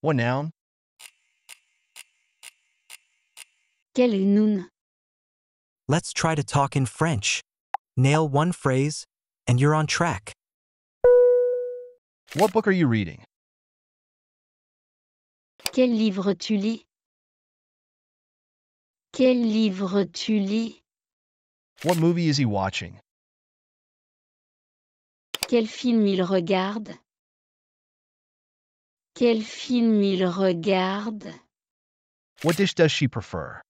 What noun? Quel noun? Let's try to talk in French. Nail one phrase, and you're on track. What book are you reading? Quel livre tu lis? Quel livre tu lis? What movie is he watching? Quel film il regarde? Quel film il regarde? What dish does she prefer?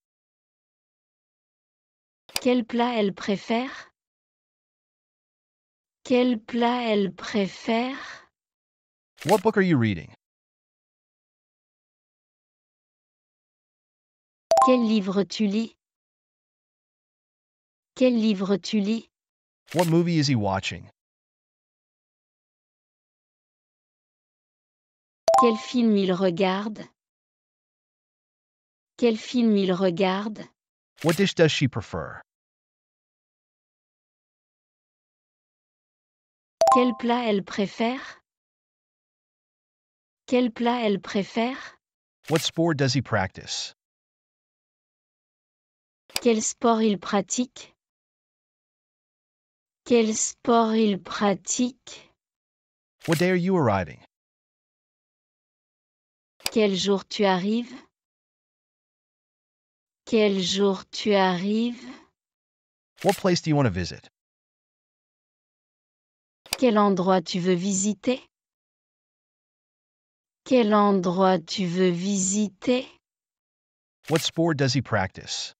Quel plat elle préfère? Quel plat elle préfère? What book are you reading? Quel livre tu lis? Quel livre tu lis? What movie is he watching? Quel film il regarde? Quel film il regarde? What dish does she prefer? Quel plat elle préfère? Quel plat elle préfère? What sport does he practice? Quel sport il pratique? Quel sport il pratique? What day are you arriving? Quel jour tu arrives? Quel jour tu arrives? What place do you want to visit? Quel endroit tu veux visiter? Quel endroit tu veux visiter? What sport does he practice?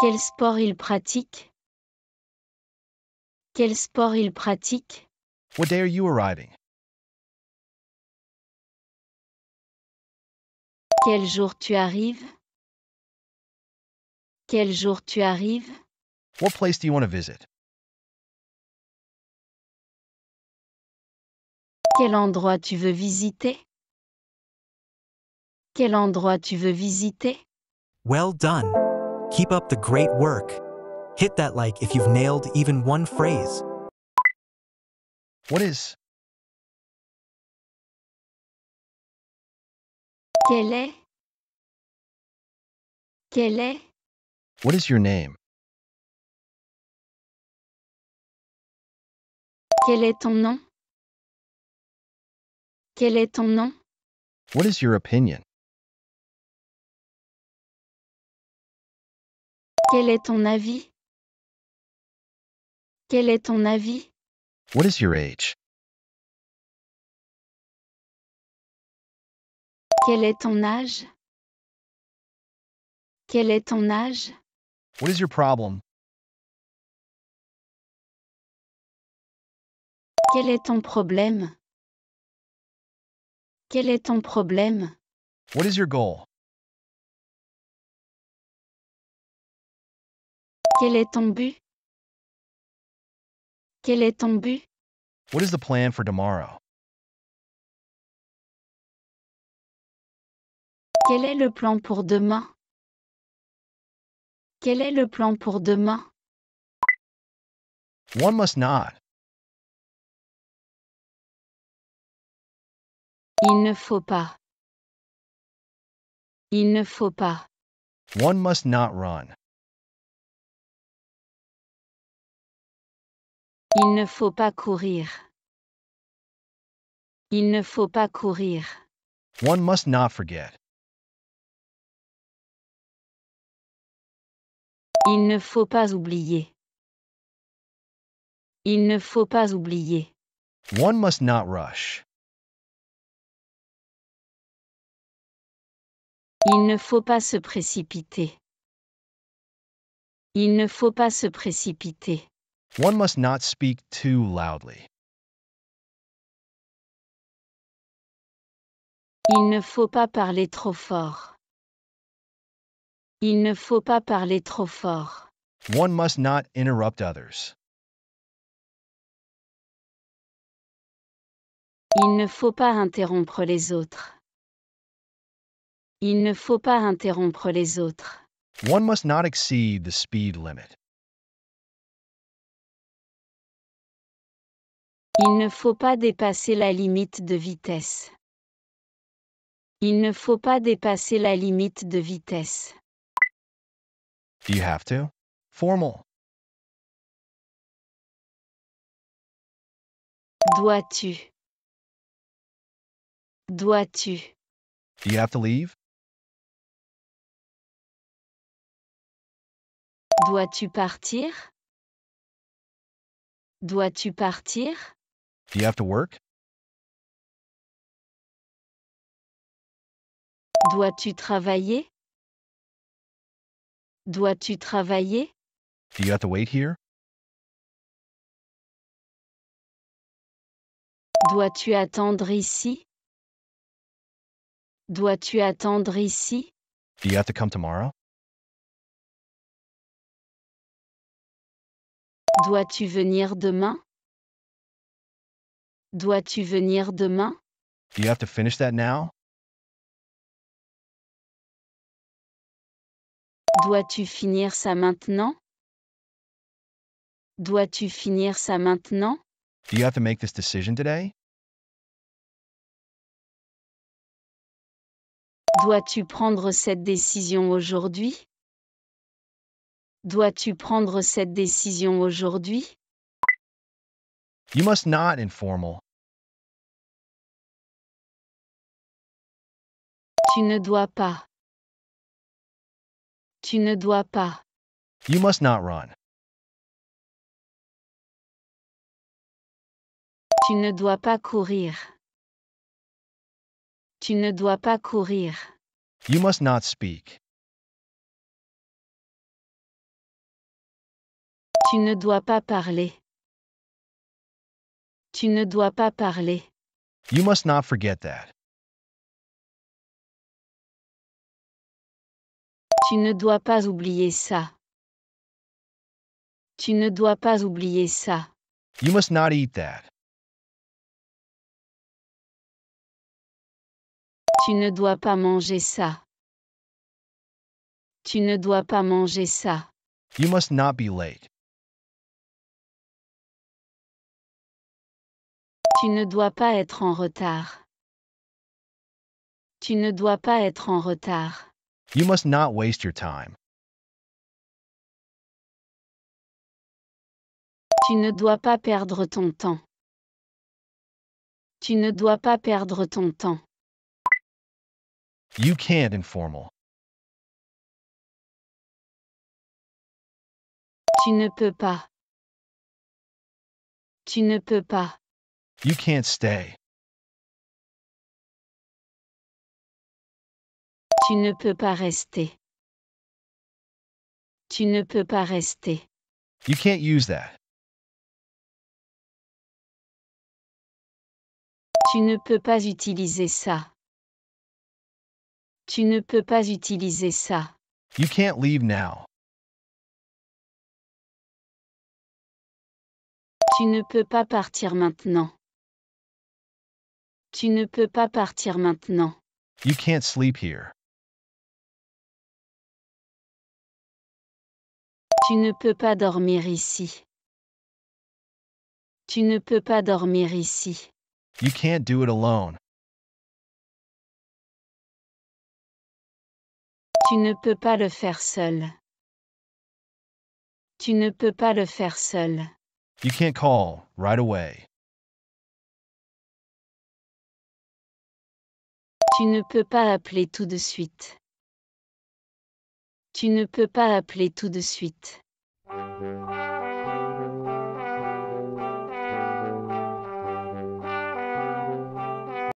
Quel sport il pratique? Quel sport il pratique? What day are you arriving? Quel jour tu arrives? Quel jour tu arrives? What place do you want to visit? Quel endroit tu veux visiter? Quel endroit tu veux visiter? Well done. Keep up the great work. Hit that like if you've nailed even one phrase. What is? Quel est? Quel est? What is your name? Quel est ton nom? Quel est ton nom? What is your opinion? Quel est ton avis? Quel est ton avis? What is your age? Quel est ton âge? Quel est ton âge? What is your problem? Quel est ton problème? Quel est ton problème? What is your goal? Quel est ton but? Quel est ton but? What is the plan for tomorrow? Quel est le plan pour demain? Quel est le plan pour demain? One must not. Il ne faut pas. Il ne faut pas. One must not run. Il ne faut pas courir. Il ne faut pas courir. One must not forget. Il ne faut pas oublier. Il ne faut pas oublier. One must not rush. Il ne faut pas se précipiter. Il ne faut pas se précipiter. One must not speak too loudly. Il ne faut pas parler trop fort. Il ne faut pas parler trop fort. One must not interrupt others. Il ne faut pas interrompre les autres. Il ne faut pas interrompre les autres. One must not exceed the speed limit. Il ne faut pas dépasser la limite de vitesse. Il ne faut pas dépasser la limite de vitesse. Do you have to? Formal. Dois-tu? Dois-tu? Do you have to leave? Dois-tu partir? Dois-tu partir? Do you have to work? Dois-tu travailler? Dois-tu travailler? Do you have to wait here? Dois-tu attendre ici? Dois-tu attendre ici? Do you have to come tomorrow? Dois-tu venir demain? Dois-tu venir demain? Do you have to finish that now? Dois-tu finir ça maintenant? Dois-tu finir ça maintenant? Do you have to make this decision today? Dois-tu prendre cette décision aujourd'hui? Dois-tu prendre cette décision aujourd'hui? You must not informal. Tu ne dois pas. Tu ne dois pas. You must not run. Tu ne dois pas courir. Tu ne dois pas courir. You must not speak. Tu ne dois pas parler. Tu ne dois pas parler. You must not forget that. Tu ne dois pas oublier ça. Tu ne dois pas oublier ça. You must not eat that. Tu ne dois pas manger ça. Tu ne dois pas manger ça. You must not be late. Tu ne dois pas être en retard. Tu ne dois pas être en retard. You must not waste your time. Tu ne dois pas perdre ton temps. Tu ne dois pas perdre ton temps. You can't informal. Tu ne peux pas. Tu ne peux pas. You can't stay. Tu ne peux pas rester. Tu ne peux pas rester. You can't use that. Tu ne peux pas utiliser ça. Tu ne peux pas utiliser ça. You can't leave now. Tu ne peux pas partir maintenant. Tu ne peux pas partir maintenant. You can't sleep here. Tu ne peux pas dormir ici. Tu ne peux pas dormir ici. You can't do it alone. Tu ne peux pas le faire seul. Tu ne peux pas le faire seul. You can't call right away. Tu ne peux pas appeler tout de suite. Tu ne peux pas appeler tout de suite.